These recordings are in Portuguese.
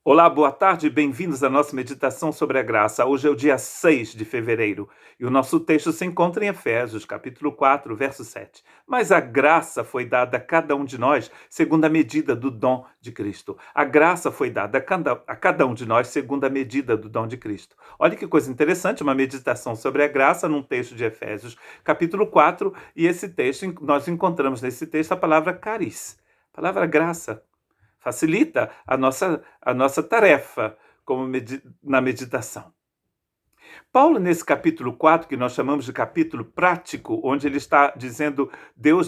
Olá, boa tarde, bem-vindos à nossa meditação sobre a graça. Hoje é o dia 6 de fevereiro e o nosso texto se encontra em Efésios, capítulo 4, verso 7. Mas a graça foi dada a cada um de nós segundo a medida do dom de Cristo. A graça foi dada a cada um de nós segundo a medida do dom de Cristo. Olha que coisa interessante, uma meditação sobre a graça num texto de Efésios, capítulo 4, e esse texto, nós encontramos nesse texto a palavra caris, a palavra graça. Facilita a nossa tarefa na meditação. Paulo, nesse capítulo 4, que nós chamamos de capítulo prático, onde ele está dizendo Deus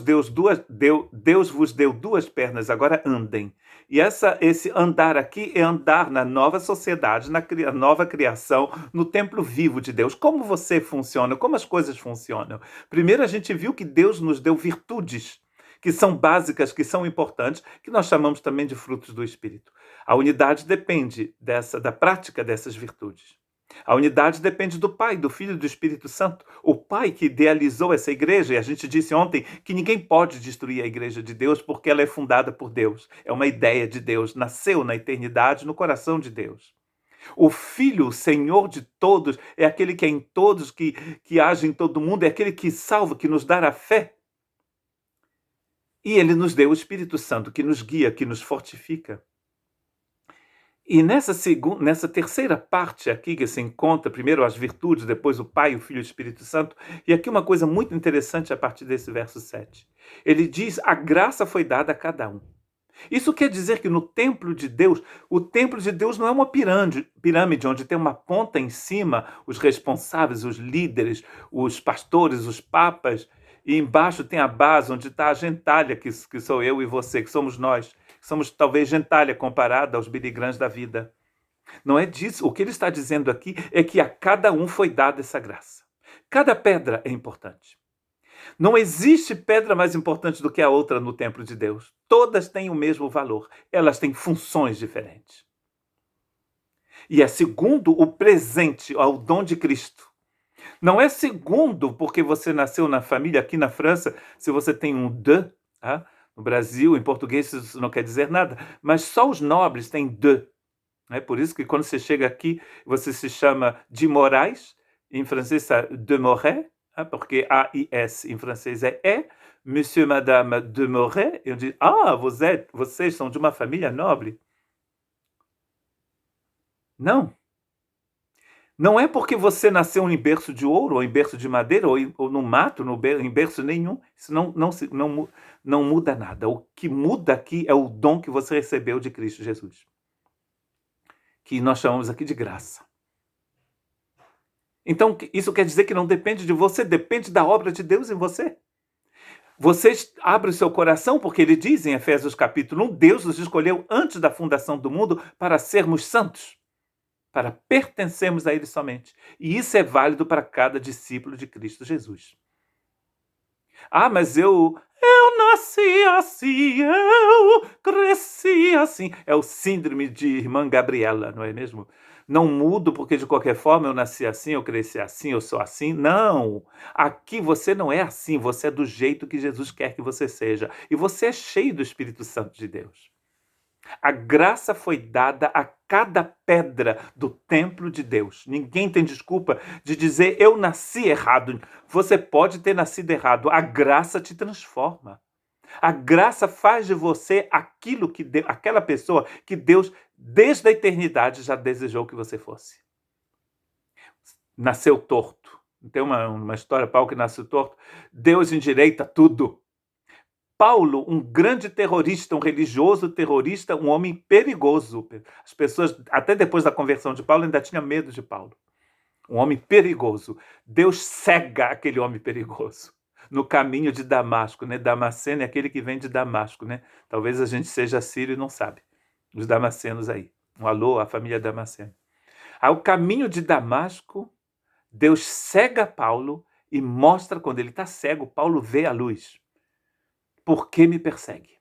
vos deu duas pernas, agora andem. E esse andar aqui é andar na nova sociedade, na nova criação, no templo vivo de Deus. Como você funciona, como as coisas funcionam. Primeiro a gente viu que Deus nos deu virtudes, que são básicas, que são importantes, que nós chamamos também de frutos do Espírito. A unidade depende da prática dessas virtudes. A unidade depende do Pai, do Filho e do Espírito Santo. O Pai que idealizou essa igreja, e a gente disse ontem que ninguém pode destruir a igreja de Deus porque ela é fundada por Deus. É uma ideia de Deus, nasceu na eternidade, no coração de Deus. O Filho, o Senhor de todos, é aquele que é em todos, que age em todo mundo, é aquele que salva, que nos dá a fé. E ele nos deu o Espírito Santo, que nos guia, que nos fortifica. E nessa terceira parte aqui, que se encontra primeiro as virtudes, depois o Pai, o Filho e o Espírito Santo, e aqui uma coisa muito interessante a partir desse verso 7. Ele diz, a graça foi dada a cada um. Isso quer dizer que no templo de Deus, o templo de Deus não é uma pirâmide onde tem uma ponta em cima, os responsáveis, os líderes, os pastores, os papas, e embaixo tem a base onde está a gentalha, que sou eu e você, que somos nós. Somos talvez gentalha comparada aos birigrãs da vida. Não é disso. O que ele está dizendo aqui é que a cada um foi dada essa graça. Cada pedra é importante. Não existe pedra mais importante do que a outra no templo de Deus. Todas têm o mesmo valor. Elas têm funções diferentes. E é segundo o presente, ao dom de Cristo. Não é segundo porque você nasceu na família. Aqui na França, se você tem um de, tá? No Brasil, em português, isso não quer dizer nada. Mas só os nobres têm de. É por isso que quando você chega aqui, você se chama de Moraes. Em francês, é de Moret, porque A-I-S em francês é E. Monsieur, Madame de Moret. Eu digo, vocês são de uma família nobre. Não. Não é porque você nasceu em berço de ouro, ou em berço de madeira, ou no mato, em berço nenhum. Isso não muda nada. O que muda aqui é o dom que você recebeu de Cristo Jesus, que nós chamamos aqui de graça. Então, isso quer dizer que não depende de você, depende da obra de Deus em você. Você abre o seu coração, porque ele diz em Efésios capítulo 1, Deus nos escolheu antes da fundação do mundo para sermos santos, para pertencermos a ele somente. E isso é válido para cada discípulo de Cristo Jesus. Mas eu nasci assim, eu cresci assim. É o síndrome de irmã Gabriela, não é mesmo? Não mudo porque de qualquer forma eu nasci assim, eu cresci assim, eu sou assim. Não! Aqui você não é assim, você é do jeito que Jesus quer que você seja. E você é cheio do Espírito Santo de Deus. A graça foi dada a cada pedra do templo de Deus. Ninguém tem desculpa de dizer eu nasci errado. Você pode ter nascido errado. A graça te transforma. A graça faz de você aquela pessoa que Deus, desde a eternidade, já desejou que você fosse. Nasceu torto. Tem uma história, Paulo que nasceu torto. Deus endireita tudo. Paulo, um grande terrorista, um religioso terrorista, um homem perigoso. As pessoas, até depois da conversão de Paulo, ainda tinham medo de Paulo. Um homem perigoso. Deus cega aquele homem perigoso no caminho de Damasco, né? Damasceno é aquele que vem de Damasco, né? Talvez a gente seja sírio e não sabe. Os damascenos aí. Um alô à família Damasceno. Ao caminho de Damasco, Deus cega Paulo e mostra, quando ele está cego, Paulo vê a luz. Por que me persegue?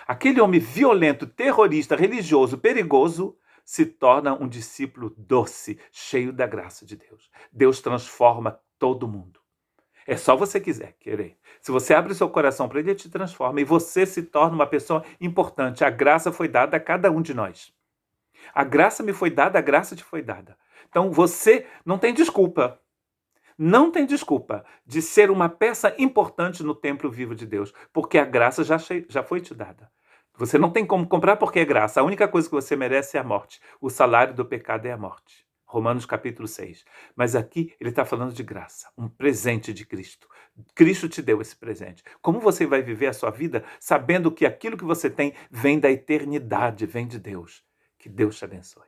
Aquele homem violento, terrorista, religioso, perigoso, se torna um discípulo doce, cheio da graça de Deus. Deus transforma todo mundo. É só você querer. Se você abre o seu coração para ele, ele te transforma e você se torna uma pessoa importante. A graça foi dada a cada um de nós. A graça me foi dada, a graça te foi dada. Então você não tem desculpa. Não tem desculpa de ser uma peça importante no templo vivo de Deus, porque a graça já foi te dada. Você não tem como comprar porque é graça. A única coisa que você merece é a morte. O salário do pecado é a morte. Romanos capítulo 6. Mas aqui ele está falando de graça, um presente de Cristo. Cristo te deu esse presente. Como você vai viver a sua vida sabendo que aquilo que você tem vem da eternidade, vem de Deus? Que Deus te abençoe.